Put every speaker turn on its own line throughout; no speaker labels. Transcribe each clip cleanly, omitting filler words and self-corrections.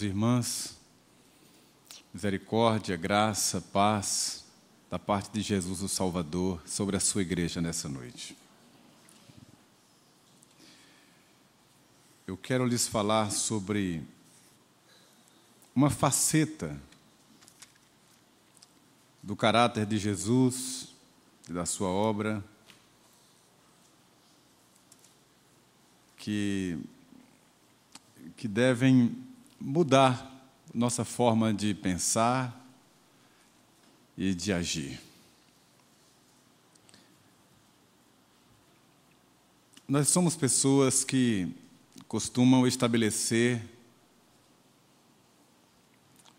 irmãos e irmãs, misericórdia, graça, paz da parte de Jesus o Salvador sobre a sua igreja nessa noite. Eu quero lhes falar sobre uma faceta do caráter de Jesus e da sua obra que devem mudar nossa forma de pensar e de agir. Nós somos pessoas que costumam estabelecer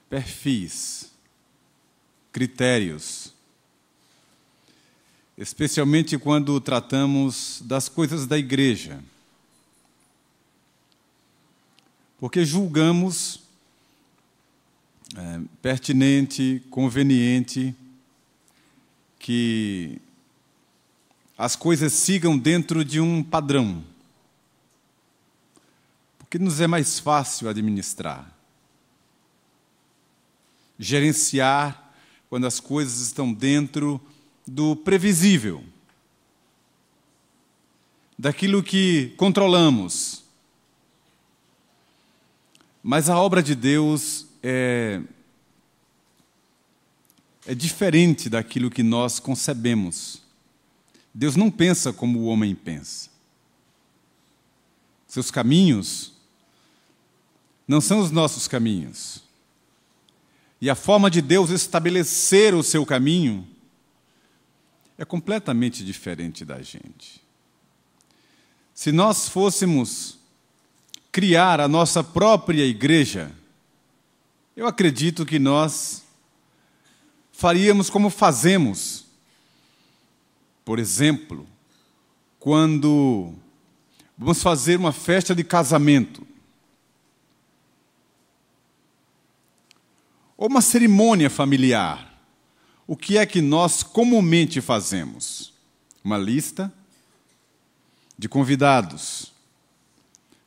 perfis, critérios, especialmente quando tratamos das coisas da igreja. Porque julgamos pertinente, conveniente, que as coisas sigam dentro de um padrão, porque nos é mais fácil administrar, gerenciar quando as coisas estão dentro do previsível, daquilo que controlamos. Mas a obra de Deus é diferente daquilo que nós concebemos. Deus não pensa como o homem pensa. Seus caminhos não são os nossos caminhos. E a forma de Deus estabelecer o seu caminho é completamente diferente da gente. Se nós fôssemos criar a nossa própria igreja, eu acredito que nós faríamos como fazemos. Por exemplo, quando vamos fazer uma festa de casamento, ou uma cerimônia familiar, o que é que nós comumente fazemos? Uma lista de convidados,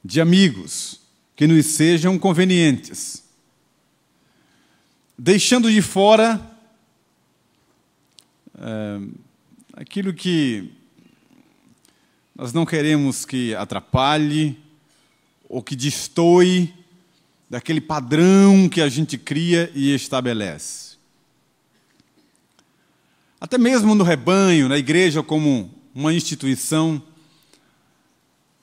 de amigos que nos sejam convenientes, deixando de fora aquilo que nós não queremos que atrapalhe ou que destoe daquele padrão que a gente cria e estabelece. Até mesmo no rebanho, na igreja como uma instituição,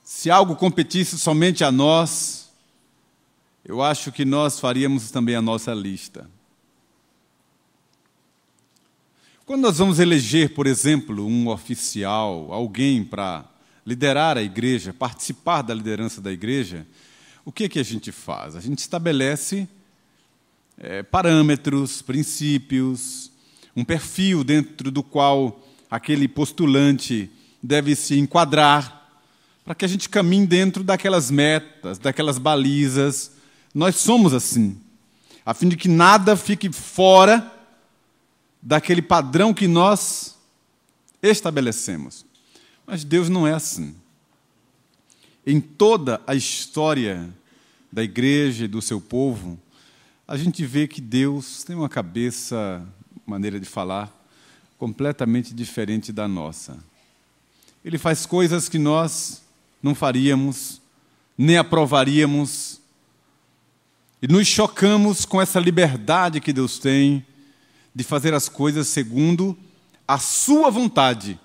se algo competisse somente a nós, eu acho que nós faríamos também a nossa lista. Quando nós vamos eleger, por exemplo, um oficial, alguém para liderar a igreja, participar da liderança da igreja, o que é que a gente faz? A gente estabelece parâmetros, princípios, um perfil dentro do qual aquele postulante deve se enquadrar, para que a gente caminhe dentro daquelas metas, daquelas balizas. Nós somos assim, a fim de que nada fique fora daquele padrão que nós estabelecemos. Mas Deus não é assim. Em toda a história da igreja e do seu povo, a gente vê que Deus tem uma cabeça, maneira de falar, completamente diferente da nossa. Ele faz coisas que nós não faríamos, nem aprovaríamos, e nos chocamos com essa liberdade que Deus tem de fazer as coisas segundo a sua vontade,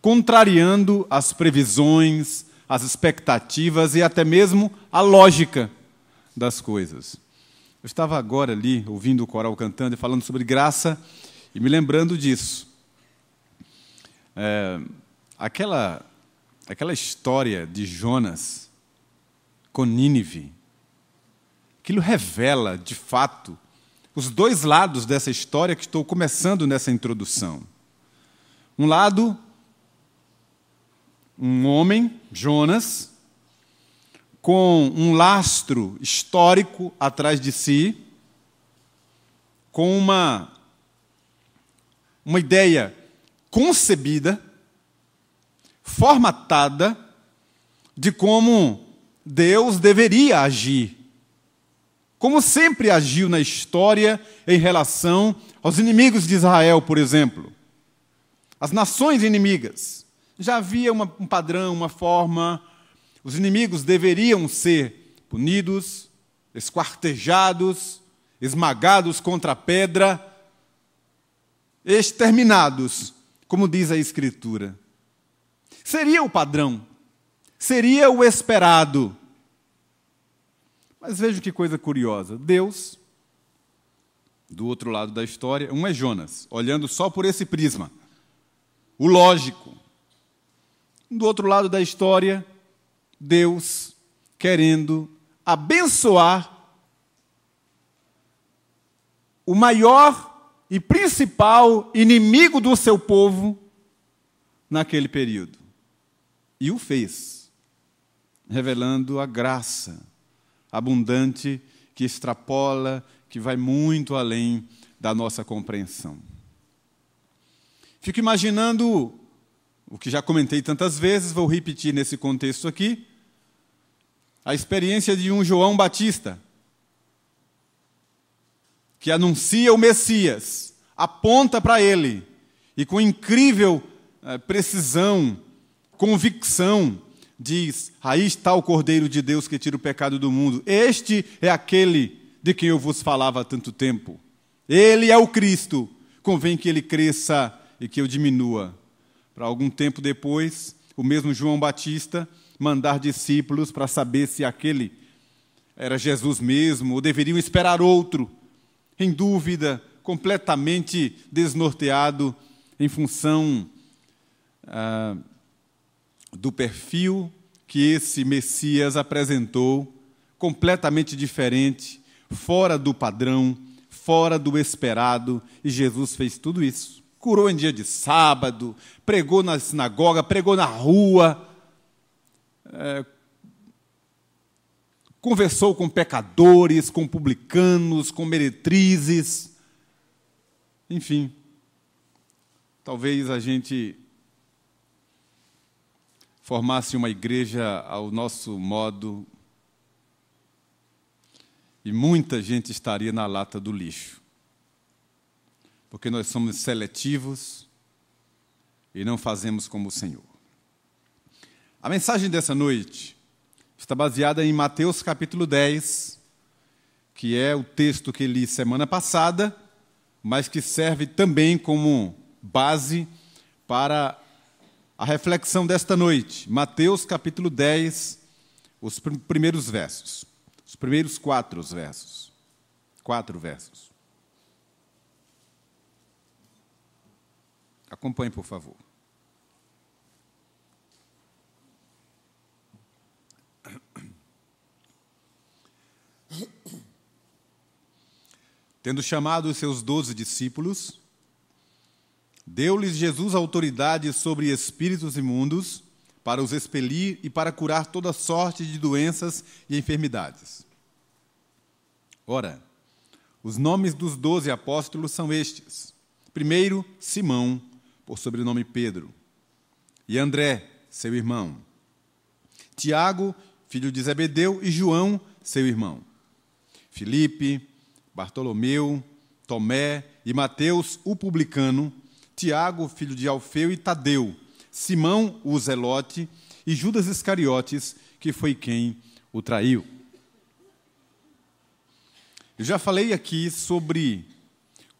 contrariando as previsões, as expectativas e até mesmo a lógica das coisas. Eu estava agora ali, ouvindo o coral cantando e falando sobre graça, e me lembrando disso. Aquela história de Jonas com Nínive, aquilo revela, de fato, os dois lados dessa história que estou começando nessa introdução. Um lado, um homem, Jonas, com um lastro histórico atrás de si, com uma ideia concebida, formatada, de como Deus deveria agir como sempre agiu na história em relação aos inimigos de Israel, por exemplo. As nações inimigas. Já havia um padrão, uma forma. Os inimigos deveriam ser punidos, esquartejados, esmagados contra a pedra, exterminados, como diz a Escritura. Seria o padrão, seria o esperado. Mas veja que coisa curiosa. Deus, do outro lado da história, um é Jonas, olhando só por esse prisma, o lógico. Do outro lado da história, Deus querendo abençoar o maior e principal inimigo do seu povo naquele período. E o fez, revelando a graça abundante que extrapola, que vai muito além da nossa compreensão. Fico imaginando o que já comentei tantas vezes, vou repetir nesse contexto aqui, a experiência de um João Batista, que anuncia o Messias, aponta para ele, e com incrível precisão, convicção, diz: aí está o Cordeiro de Deus que tira o pecado do mundo. Este é aquele de quem eu vos falava há tanto tempo. Ele é o Cristo, convém que ele cresça e que eu diminua. Para algum tempo depois, o mesmo João Batista mandar discípulos para saber se aquele era Jesus mesmo ou deveriam esperar outro, em dúvida, completamente desnorteado em função do perfil que esse Messias apresentou, completamente diferente, fora do padrão, fora do esperado, e Jesus fez tudo isso. Curou em dia de sábado, pregou na sinagoga, pregou na rua, conversou com pecadores, com publicanos, com meretrizes. Enfim, talvez a gente formasse uma igreja ao nosso modo e muita gente estaria na lata do lixo. Porque nós somos seletivos e não fazemos como o Senhor. A mensagem dessa noite está baseada em Mateus capítulo 10, que é o texto que li semana passada, mas que serve também como base para a reflexão desta noite. Mateus capítulo 10, os primeiros versos. Os primeiros 4 versos. 4 versos. Acompanhe, por favor. Tendo chamado os seus 12 discípulos, deu-lhes Jesus autoridade sobre espíritos imundos para os expelir e para curar toda sorte de doenças e enfermidades. Ora, os nomes dos 12 apóstolos são estes. Primeiro, Simão, por sobrenome Pedro, e André, seu irmão, Tiago, filho de Zebedeu, e João, seu irmão, Filipe, Bartolomeu, Tomé e Mateus, o publicano, Tiago, filho de Alfeu, e Tadeu, Simão, o zelote, e Judas Iscariotes, que foi quem o traiu. Eu já falei aqui sobre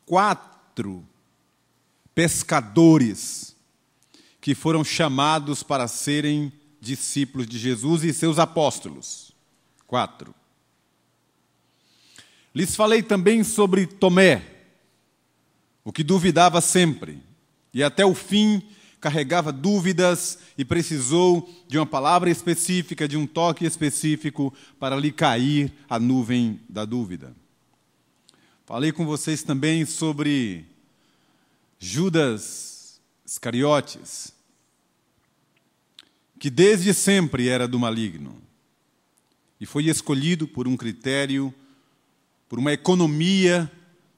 4 pescadores que foram chamados para serem discípulos de Jesus e seus apóstolos. 4. Lhes falei também sobre Tomé, o que duvidava sempre, e até o fim carregava dúvidas e precisou de uma palavra específica, de um toque específico para lhe cair a nuvem da dúvida. Falei com vocês também sobre Judas Iscariotes, que desde sempre era do maligno e foi escolhido por um critério, por uma economia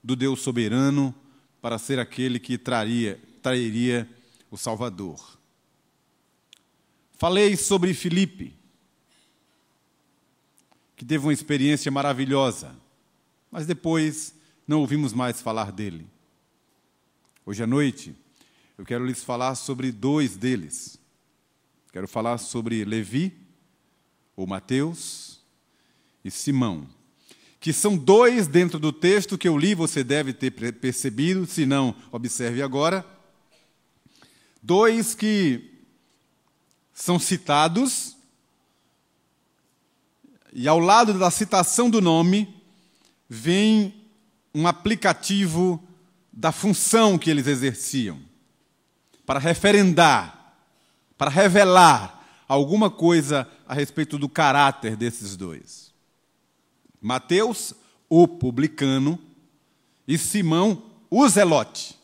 do Deus soberano para ser aquele que trairia o Salvador. Falei sobre Filipe, que teve uma experiência maravilhosa mas depois não ouvimos mais falar dele. Hoje à noite, eu quero lhes falar sobre 2 deles. Quero falar sobre Levi, ou Mateus, e Simão, que são 2 dentro do texto que eu li, você deve ter percebido, se não, observe agora. 2 que são citados, e ao lado da citação do nome, vem um aplicativo da função que eles exerciam, para referendar, para revelar alguma coisa a respeito do caráter desses 2. Mateus, o publicano, e Simão, o zelote,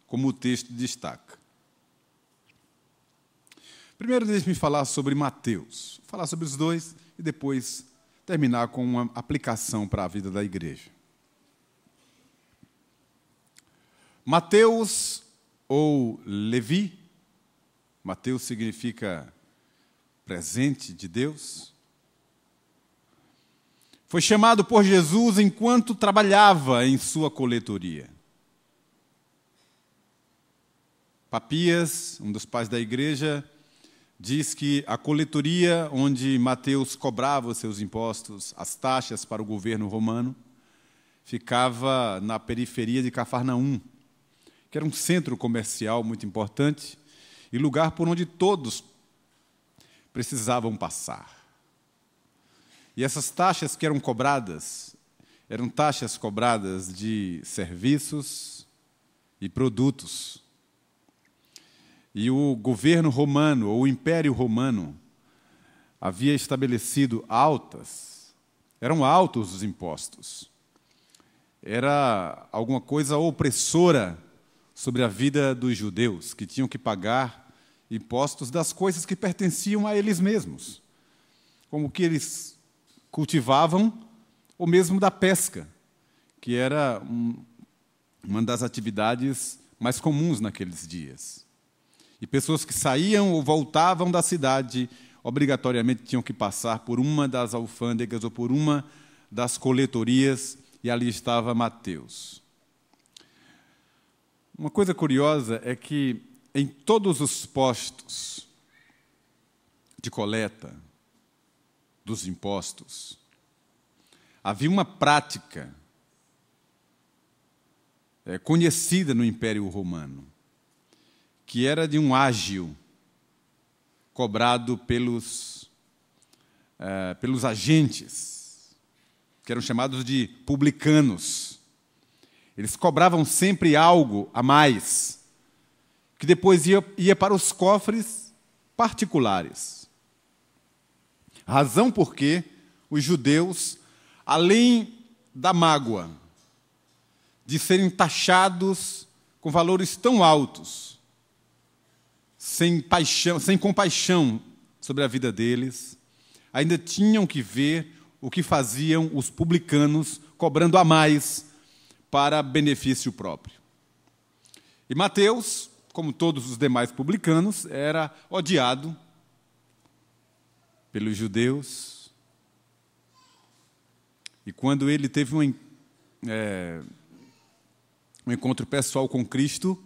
como o texto destaca. Primeiro, deixe-me falar sobre Mateus, falar sobre os 2 e depois terminar com uma aplicação para a vida da igreja. Mateus, ou Levi, Mateus significa presente de Deus, foi chamado por Jesus enquanto trabalhava em sua coletoria. Papias, um dos pais da igreja, diz que a coletoria onde Mateus cobrava os seus impostos, as taxas para o governo romano, ficava na periferia de Cafarnaum, que era um centro comercial muito importante e lugar por onde todos precisavam passar. E essas taxas que eram cobradas de serviços e produtos. E o governo romano, ou o Império Romano, havia estabelecido eram altos os impostos. Era alguma coisa opressora sobre a vida dos judeus, que tinham que pagar impostos das coisas que pertenciam a eles mesmos, como o que eles cultivavam, ou mesmo da pesca, que era uma das atividades mais comuns naqueles dias. E pessoas que saíam ou voltavam da cidade, obrigatoriamente tinham que passar por uma das alfândegas ou por uma das coletorias, e ali estava Mateus. Uma coisa curiosa é que em todos os postos de coleta dos impostos, havia uma prática conhecida no Império Romano, que era de um ágio cobrado pelos agentes, que eram chamados de publicanos. Eles cobravam sempre algo a mais, que depois ia para os cofres particulares. Razão porque os judeus, além da mágoa de serem taxados com valores tão altos, sem compaixão sobre a vida deles, ainda tinham que ver o que faziam os publicanos, cobrando a mais para benefício próprio. E Mateus, como todos os demais publicanos, era odiado pelos judeus. E quando ele teve um encontro pessoal com Cristo,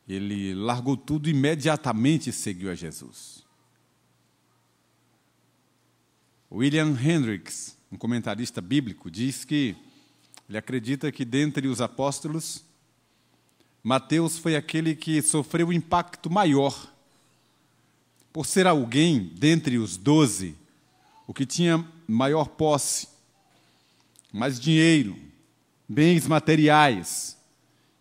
ele largou tudo imediatamente e seguiu a Jesus. William Hendricks, um comentarista bíblico, diz que ele acredita que, dentre os apóstolos, Mateus foi aquele que sofreu o impacto maior, por ser alguém, dentre os 12, o que tinha maior posse, mais dinheiro, bens materiais,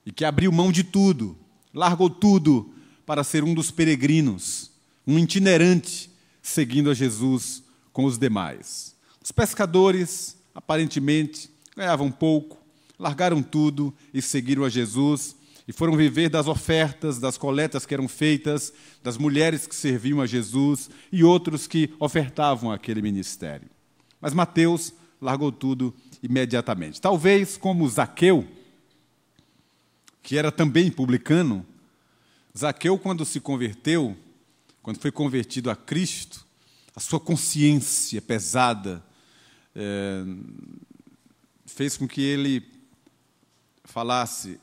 e que abriu mão de tudo, largou tudo para ser um dos peregrinos, um itinerante, seguindo a Jesus com os demais. Os pescadores, aparentemente, ganhavam pouco, largaram tudo e seguiram a Jesus, e foram viver das ofertas, das coletas que eram feitas, das mulheres que serviam a Jesus e outros que ofertavam aquele ministério. Mas Mateus largou tudo imediatamente. Talvez como Zaqueu, que era também publicano, Zaqueu, quando se converteu, quando foi convertido a Cristo, a sua consciência pesada fez com que ele falasse: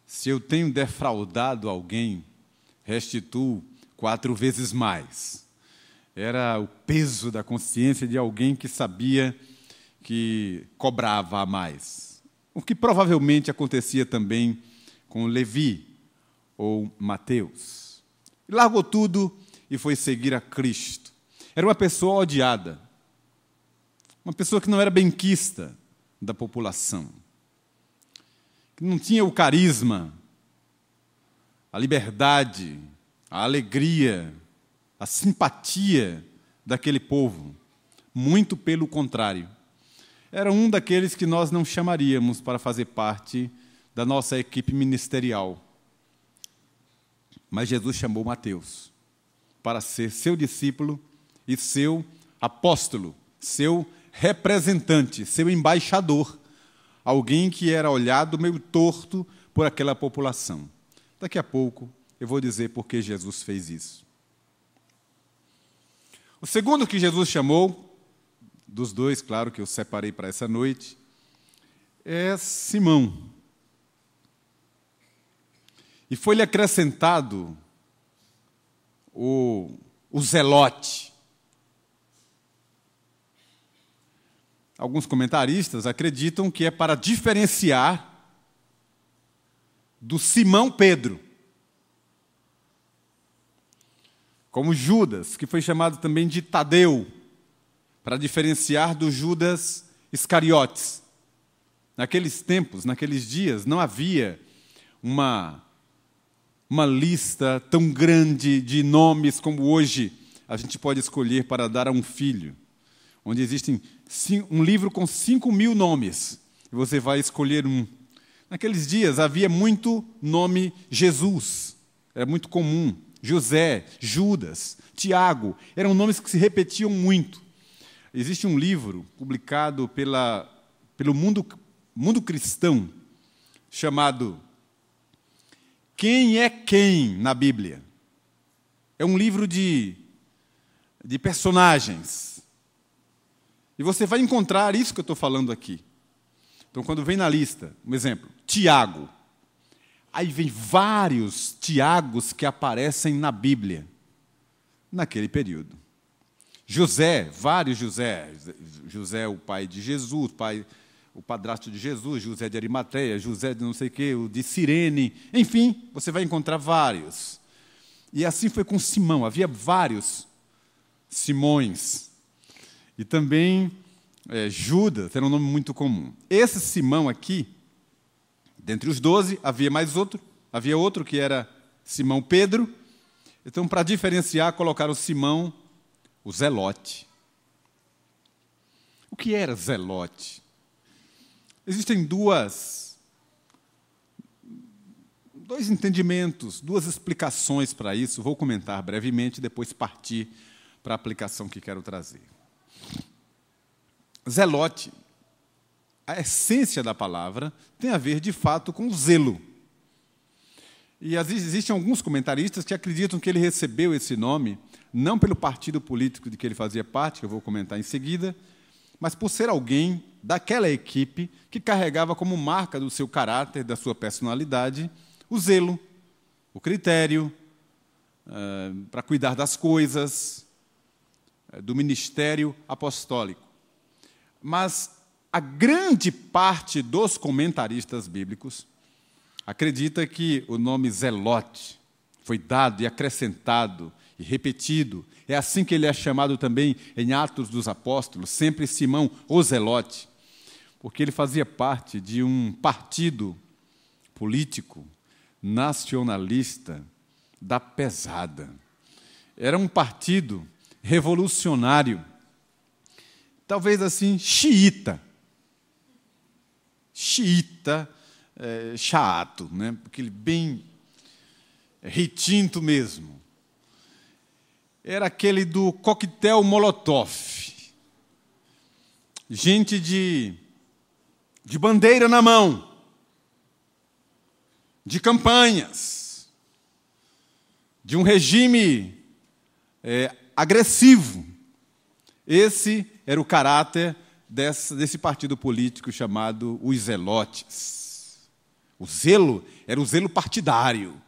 se eu tenho defraudado alguém, restituo 4 vezes mais. Era o peso da consciência de alguém que sabia que cobrava a mais. O que provavelmente acontecia também com Levi ou Mateus. Largou tudo e foi seguir a Cristo. Era uma pessoa odiada, uma pessoa que não era benquista da população, que não tinha o carisma, a liberdade, a alegria, a simpatia daquele povo. Muito pelo contrário. Era um daqueles que nós não chamaríamos para fazer parte da nossa equipe ministerial. Mas Jesus chamou Mateus para ser seu discípulo e seu apóstolo, seu representante, seu embaixador, alguém que era olhado meio torto por aquela população. Daqui a pouco eu vou dizer por que Jesus fez isso. O segundo que Jesus chamou, dos 2, claro, que eu separei para essa noite, é Simão. E foi-lhe acrescentado o zelote. Alguns comentaristas acreditam que é para diferenciar do Simão Pedro, como Judas, que foi chamado também de Tadeu, para diferenciar do Judas Iscariotes. Naqueles tempos, naqueles dias, não havia uma lista tão grande de nomes como hoje a gente pode escolher para dar a um filho, onde existem um livro com 5.000 nomes, e você vai escolher um. Naqueles dias havia muito nome Jesus, era muito comum. José, Judas, Tiago, eram nomes que se repetiam muito. Existe um livro publicado pelo mundo cristão, chamado Quem é Quem na Bíblia? É um livro de personagens. E você vai encontrar isso que eu estou falando aqui. Então, quando vem na lista, um exemplo, Tiago. Aí vem vários Tiagos que aparecem na Bíblia, naquele período. José, vários José. José, o pai de Jesus, o padrasto de Jesus, José de Arimateia, José de não sei o quê, o de Cirene. Enfim, você vai encontrar vários. E assim foi com Simão, havia vários Simões. E também Judas, era um nome muito comum. Esse Simão aqui, dentre os 12, havia outro que era Simão Pedro. Então, para diferenciar, colocaram Simão, o zelote. O que era zelote? Existem dois entendimentos, 2 explicações para isso. Vou comentar brevemente, depois partir para a aplicação que quero trazer. Zelote, a essência da palavra, tem a ver, de fato, com zelo. E existem alguns comentaristas que acreditam que ele recebeu esse nome, não pelo partido político de que ele fazia parte, que eu vou comentar em seguida, mas por ser alguém daquela equipe que carregava como marca do seu caráter, da sua personalidade, o zelo, o critério, para cuidar das coisas, do ministério apostólico. Mas a grande parte dos comentaristas bíblicos acredita que o nome zelote foi dado e acrescentado e repetido. É assim que ele é chamado também em Atos dos Apóstolos, sempre Simão, o zelote, porque ele fazia parte de um partido político nacionalista da pesada. Era um partido revolucionário, talvez assim, xiita, chato, né? Aquele bem retinto mesmo. Era aquele do coquetel Molotov. Gente de bandeira na mão, de campanhas, de um regime agressivo. Esse era o caráter desse partido político chamado os Zelotes. O zelo era o zelo partidário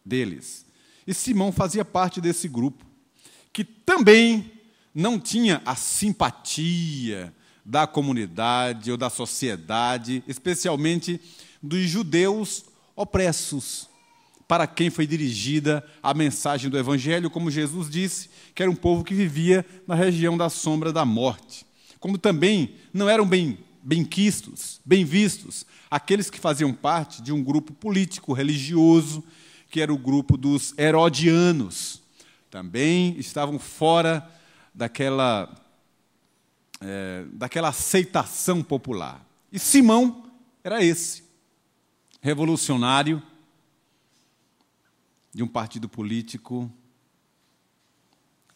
deles. E Simão fazia parte desse grupo, que também não tinha a simpatia da comunidade ou da sociedade, especialmente dos judeus opressos, para quem foi dirigida a mensagem do Evangelho, como Jesus disse, que era um povo que vivia na região da sombra da morte. Como também não eram bem vistos aqueles que faziam parte de um grupo político, religioso, que era o grupo dos herodianos. Também estavam fora daquela aceitação popular. E Simão era esse, revolucionário, de um partido político,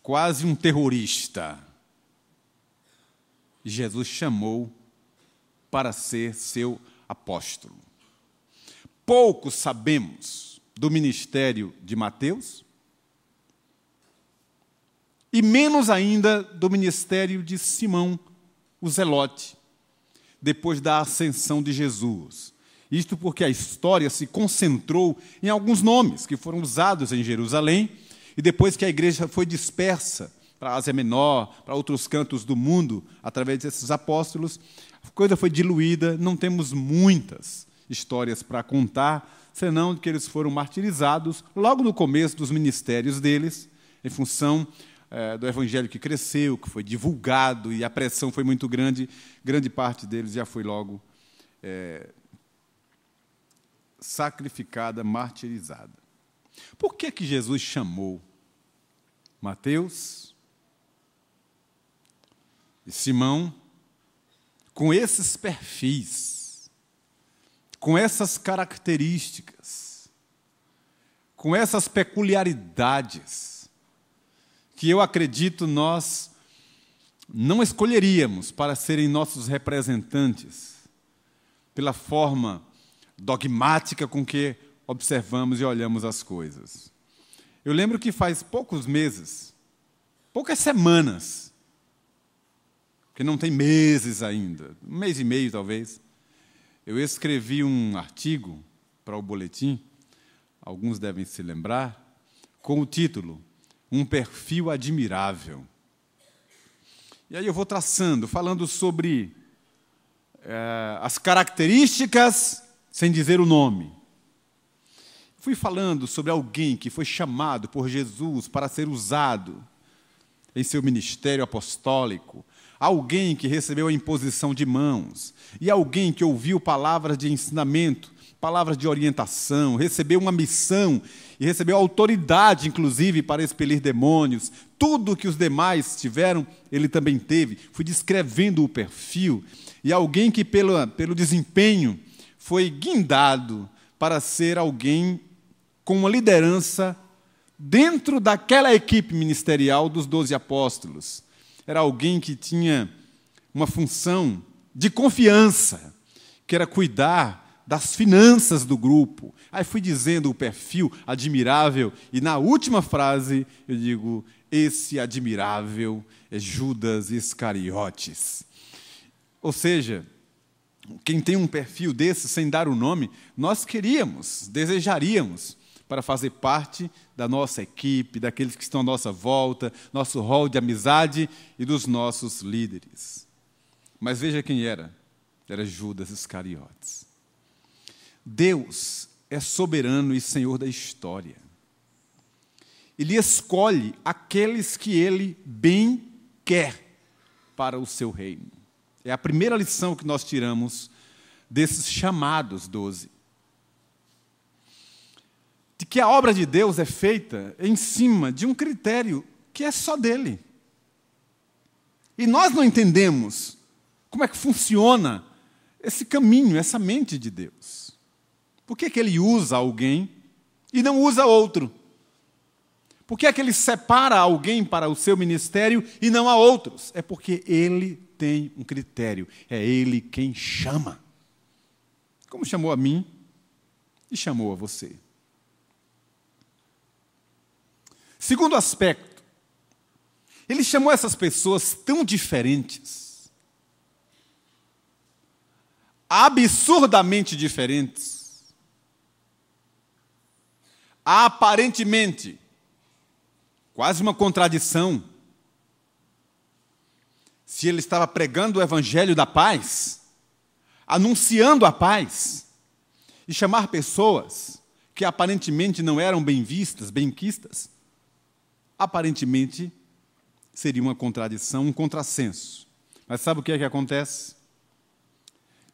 quase um terrorista. E Jesus chamou para ser seu apóstolo. Pouco sabemos do ministério de Mateus, e menos ainda do ministério de Simão, o Zelote, depois da ascensão de Jesus. Isto porque a história se concentrou em alguns nomes que foram usados em Jerusalém, e depois que a igreja foi dispersa para a Ásia Menor, para outros cantos do mundo, através desses apóstolos, a coisa foi diluída, não temos muitas histórias para contar, senão que eles foram martirizados logo no começo dos ministérios deles, em função do evangelho que cresceu, que foi divulgado, e a pressão foi muito grande, grande parte deles já foi logo sacrificada, martirizada. Por que Jesus chamou Mateus e Simão com esses perfis, com essas características, com essas peculiaridades, que eu acredito nós não escolheríamos para serem nossos representantes, pela forma dogmática com que observamos e olhamos as coisas. Eu lembro que faz poucos meses, poucas semanas, que não tem meses ainda, um mês e meio talvez, eu escrevi um artigo para o boletim, alguns devem se lembrar, com o título Um Perfil Admirável. E aí eu vou traçando, falando sobre as características, sem dizer o nome. Fui falando sobre alguém que foi chamado por Jesus para ser usado em seu ministério apostólico, alguém que recebeu a imposição de mãos, e alguém que ouviu palavras de ensinamento, palavras de orientação, recebeu uma missão e recebeu autoridade, inclusive, para expelir demônios. Tudo que os demais tiveram, ele também teve. Fui descrevendo o perfil, e alguém que, pelo desempenho, foi guindado para ser alguém com uma liderança dentro daquela equipe ministerial dos 12 apóstolos. Era alguém que tinha uma função de confiança, que era cuidar das finanças do grupo. Aí fui dizendo o perfil admirável, e na última frase eu digo, esse admirável é Judas Iscariotes. Ou seja, quem tem um perfil desse, sem dar o nome, nós queríamos, desejaríamos, para fazer parte da nossa equipe, daqueles que estão à nossa volta, nosso rol de amizade e dos nossos líderes. Mas veja quem era. Era Judas Iscariotes. Deus é soberano e Senhor da história. Ele escolhe aqueles que Ele bem quer para o seu reino. É a primeira lição que nós tiramos desses chamados 12. De que a obra de Deus é feita em cima de um critério que é só dele. E nós não entendemos como é que funciona esse caminho, essa mente de Deus. Por que Ele usa alguém e não usa outro? Por que Ele separa alguém para o seu ministério e não a outros? É porque Ele tem um critério, é Ele quem chama. Como chamou a mim e chamou a você. Segundo aspecto, Ele chamou essas pessoas tão diferentes, absurdamente diferentes, aparentemente, quase uma contradição. Se ele estava pregando o evangelho da paz, anunciando a paz, e chamar pessoas que aparentemente não eram bem vistas, benquistas, aparentemente seria uma contradição, um contrassenso. Mas sabe o que é que acontece?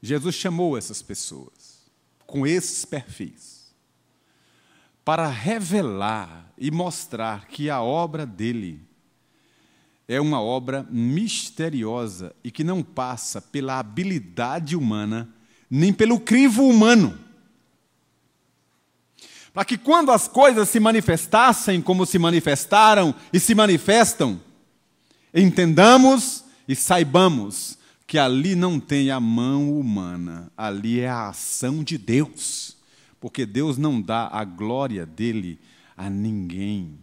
Jesus chamou essas pessoas, com esses perfis, para revelar e mostrar que a obra dele é uma obra misteriosa e que não passa pela habilidade humana, nem pelo crivo humano. Para que quando as coisas se manifestassem como se manifestaram e se manifestam, entendamos e saibamos que ali não tem a mão humana, ali é a ação de Deus, porque Deus não dá a glória dele a ninguém.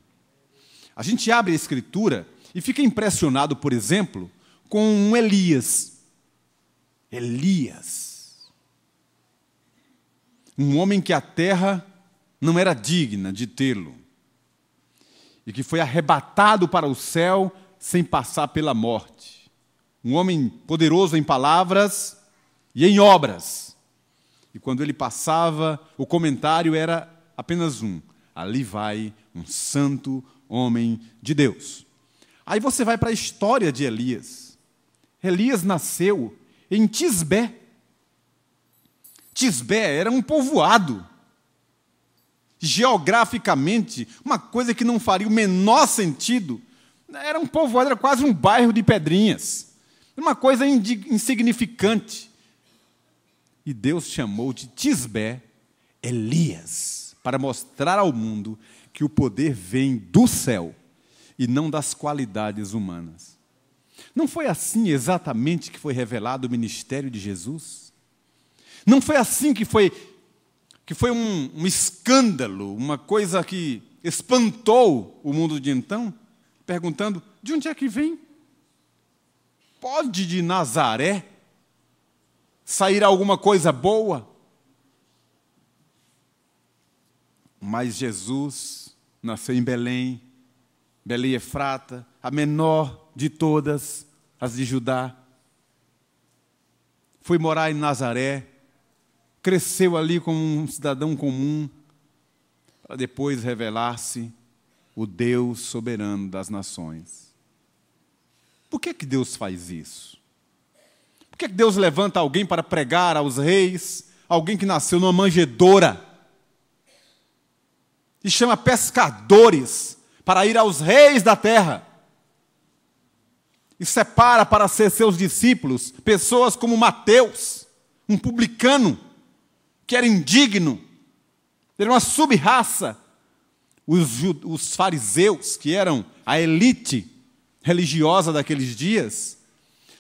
A gente abre a Escritura e fica impressionado, por exemplo, com um Elias. Elias. Um homem que a terra não era digna de tê-lo, e que foi arrebatado para o céu sem passar pela morte. Um homem poderoso em palavras e em obras. E quando ele passava, o comentário era apenas um: ali vai um santo homem de Deus. Aí você vai para a história de Elias. Elias nasceu em Tisbé. Tisbé era um povoado. Geograficamente, uma coisa que não faria o menor sentido. Era um povoado, era quase um bairro de Pedrinhas. Uma coisa insignificante. E Deus chamou de Tisbé Elias, para mostrar ao mundo que o poder vem do céu e não das qualidades humanas. Não foi assim exatamente que foi revelado o ministério de Jesus? Não foi assim que foi um escândalo, uma coisa que espantou o mundo de então, perguntando: de onde é que vem? Pode de Nazaré sair alguma coisa boa? Mas Jesus nasceu em Belém, Belém Efrata, a menor de todas as de Judá. Foi morar em Nazaré, cresceu ali como um cidadão comum, para depois revelar-se o Deus soberano das nações. Por que Deus faz isso? Por que Deus levanta alguém para pregar aos reis, alguém que nasceu numa manjedoura, e chama pescadores para ir aos reis da terra, e separa para ser seus discípulos pessoas como Mateus, um publicano, que era indigno, era uma sub-raça, os fariseus, que eram a elite religiosa daqueles dias,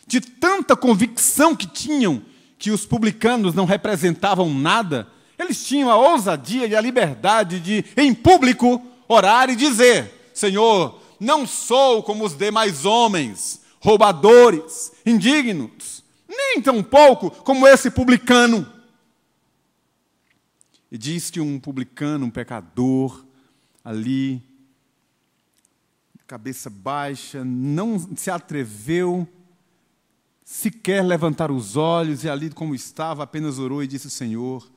de tanta convicção que tinham que os publicanos não representavam nada, eles tinham a ousadia e a liberdade de, em público, orar e dizer: Senhor, não sou como os demais homens, roubadores, indignos, nem tão pouco como esse publicano. E diz que um publicano, um pecador, ali, cabeça baixa, não se atreveu sequer levantar os olhos, e ali como estava, apenas orou e disse: Senhor,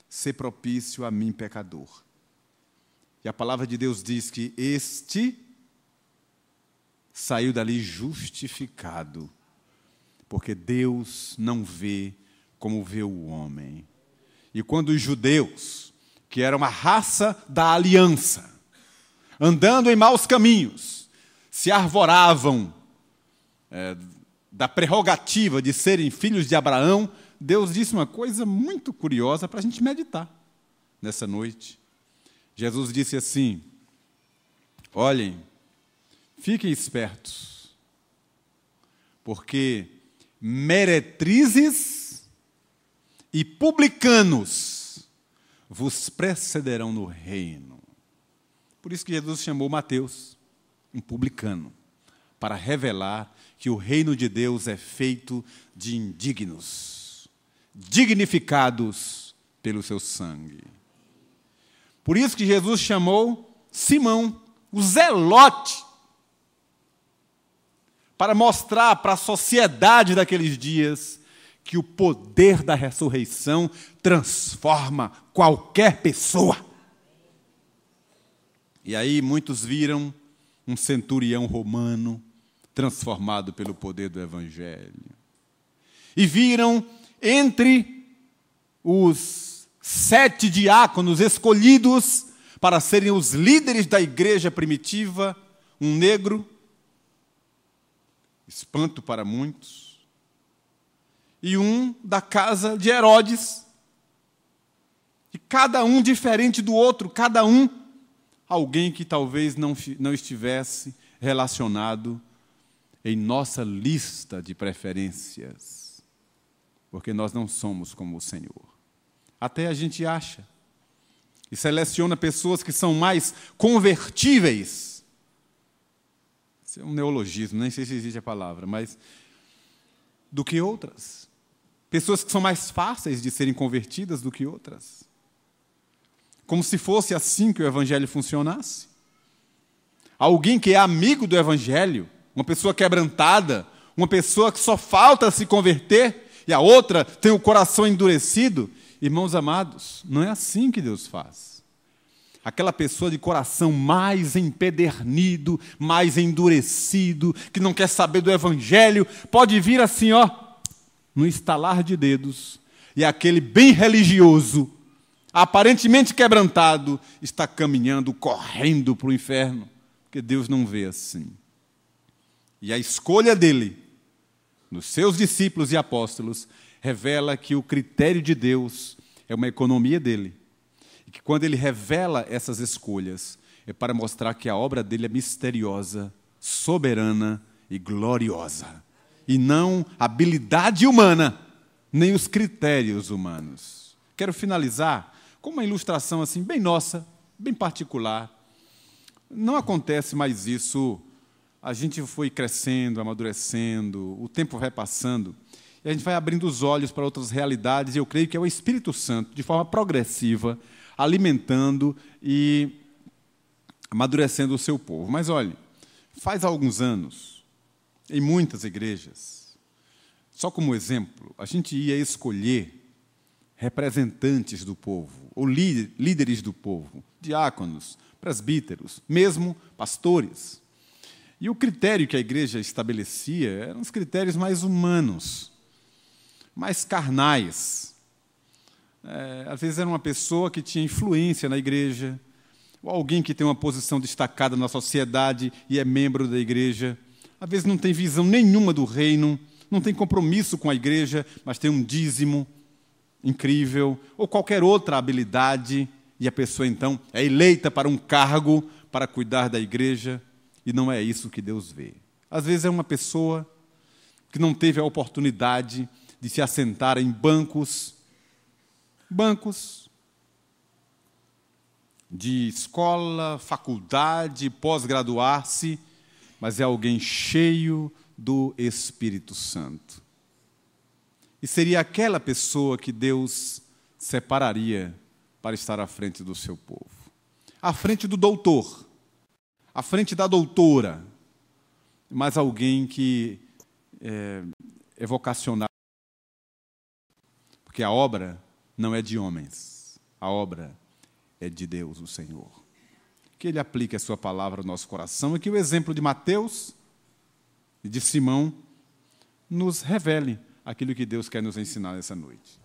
sê propício a mim, pecador. E a palavra de Deus diz que este saiu dali justificado, porque Deus não vê como vê o homem. E quando os judeus, que eram a raça da aliança, andando em maus caminhos, se arvoravam da prerrogativa de serem filhos de Abraão, Deus disse uma coisa muito curiosa para a gente meditar nessa noite. Jesus disse assim: olhem, fiquem espertos, porque meretrizes e publicanos vos precederão no reino. Por isso que Jesus chamou Mateus, um publicano, para revelar que o reino de Deus é feito de indignos, dignificados pelo seu sangue. Por isso que Jesus chamou Simão, o zelote, para mostrar para a sociedade daqueles dias que o poder da ressurreição transforma qualquer pessoa. E aí muitos viram um centurião romano transformado pelo poder do Evangelho. E viram entre os 7 diáconos escolhidos para serem os líderes da igreja primitiva, um negro, espanto para muitos, e um da casa de Herodes, e cada um diferente do outro, cada um alguém que talvez não estivesse relacionado em nossa lista de preferências, porque nós não somos como o Senhor. Até a gente acha e seleciona pessoas que são mais convertíveis. Isso é um neologismo, nem sei se existe a palavra, mas do que outras. Pessoas que são mais fáceis de serem convertidas do que outras. Como se fosse assim que o Evangelho funcionasse. Alguém que é amigo do Evangelho, uma pessoa quebrantada, uma pessoa que só falta se converter, e a outra tem o coração endurecido. Irmãos amados, não é assim que Deus faz. Aquela pessoa de coração mais empedernido, mais endurecido, que não quer saber do Evangelho, pode vir assim, no estalar de dedos, e aquele bem religioso, aparentemente quebrantado, está caminhando, correndo para o inferno, porque Deus não vê assim. E a escolha dele, nos seus discípulos e apóstolos, revela que o critério de Deus é uma economia dele. E que quando ele revela essas escolhas, é para mostrar que a obra dele é misteriosa, soberana e gloriosa. E não a habilidade humana, nem os critérios humanos. Quero finalizar com uma ilustração assim, bem nossa, bem particular. Não acontece mais isso. A gente foi crescendo, amadurecendo, o tempo vai passando, e a gente vai abrindo os olhos para outras realidades, e eu creio que é o Espírito Santo, de forma progressiva, alimentando e amadurecendo o seu povo. Mas, olhe, faz alguns anos, em muitas igrejas, só como exemplo, a gente ia escolher representantes do povo, ou líderes do povo, diáconos, presbíteros, mesmo pastores. E o critério que a igreja estabelecia eram os critérios mais humanos, mais carnais. Às vezes era uma pessoa que tinha influência na igreja, ou alguém que tem uma posição destacada na sociedade e é membro da igreja. Às vezes não tem visão nenhuma do reino, não tem compromisso com a igreja, mas tem um dízimo incrível, ou qualquer outra habilidade, e a pessoa, então, é eleita para um cargo para cuidar da igreja. E não é isso que Deus vê. Às vezes é uma pessoa que não teve a oportunidade de se assentar em bancos de escola, faculdade, pós-graduar-se, mas é alguém cheio do Espírito Santo. E seria aquela pessoa que Deus separaria para estar à frente do seu povo. À frente do doutor, à frente da doutora, mas alguém que é vocacionado. Porque a obra não é de homens, a obra é de Deus, o Senhor. Que Ele aplique a sua palavra ao nosso coração e que o exemplo de Mateus e de Simão nos revele aquilo que Deus quer nos ensinar nessa noite.